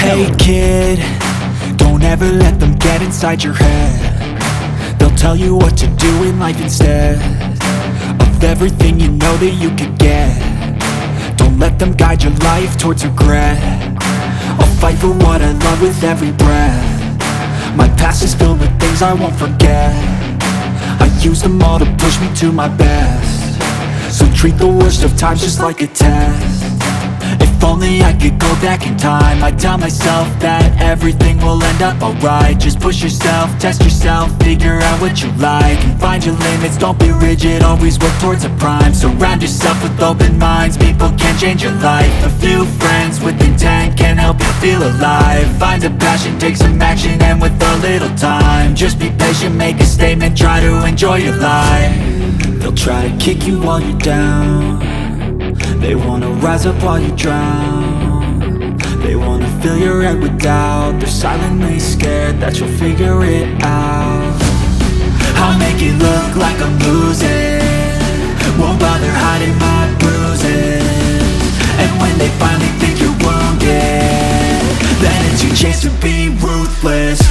Hey kid, don't ever let them get inside your head. They'll tell you what to do in life instead of everything you know that you could get. Don't let them guide your life towards regret. I'll fight for what I love with every breath. My past is filled with things I won't forget. I use them all to push me to my best. So treat the worst of times just like a test. If only I could go back in time, I'd tell myself that everything will end up alright. Just push yourself, test yourself, figure out what you like, and find your limits, don't be rigid, always work towards a prime. Surround yourself with open minds, people can change your life. A few friends with intent can help you feel alive. Find a passion, take some action, and with a little time, just be patient, make a statement, try to enjoy your life. They'll try to kick you while you're down. They wanna rise up while you drown. They wanna fill your head with doubt. They're silently scared that you'll figure it out. I'll make it look like I'm losing, won't bother hiding my bruises. And when they finally think you're wounded, then it's your chance to be ruthless.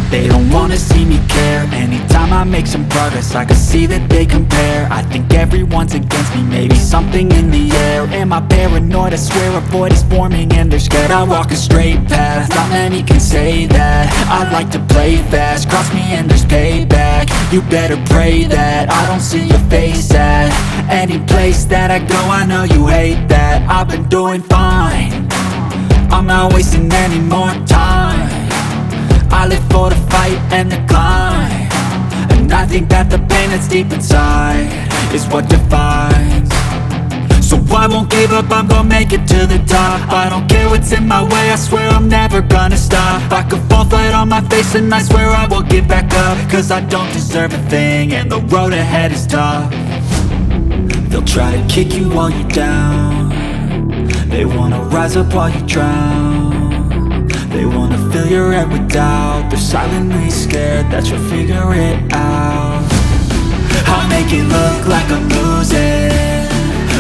They don't wanna see me care. Anytime I make some progress, I can see that they compare. I think everyone's against me, maybe something in the air. Am I paranoid? I swear a void is forming and they're scared. I walk a straight path, not many can say that. I like to play fast, cross me and there's payback. You better pray that I don't see your face at any place that I go. I know you hate that. I've been doing fine, I'm not wasting any more time. I live for the fight and the climb, and I think that the pain that's deep inside is what defines. So I won't give up, I'm gonna make it to the top. I don't care what's in my way, I swear I'm never gonna stop. I could fall flat on my face and I swear I will get back up, cause I don't deserve a thing and the road ahead is tough. They'll try to kick you while you're down. They wanna rise up while you drown. They wanna fill your head with doubt. They're silently scared that you'll figure it out. I'll make it look like I'm losing,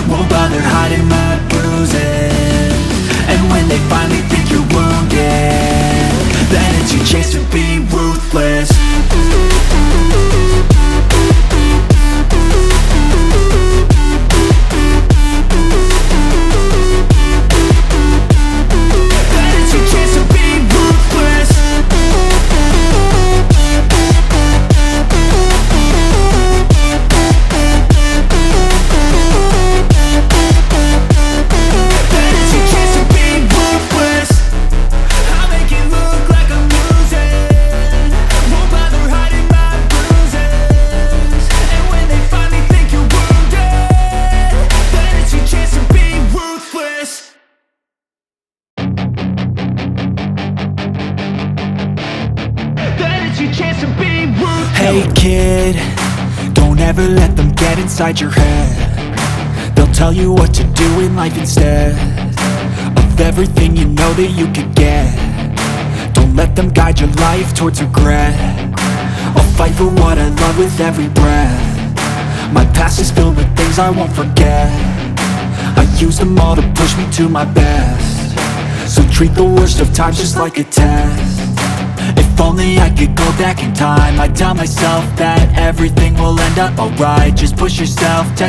won't bother hiding my bruises. And when they finally think you're wounded, then it's your chance to be ruthless. Hey kid, don't ever let them get inside your head. They'll tell you what to do in life instead of everything you know that you could get. Don't let them guide your life towards regret. I'll fight for what I love with every breath. My past is filled with things I won't forget. I use them all to push me to my best. So treat the worst of times just like a test. If only I could go back in time, I'd tell myself that everything will end up alright. Just push yourself, test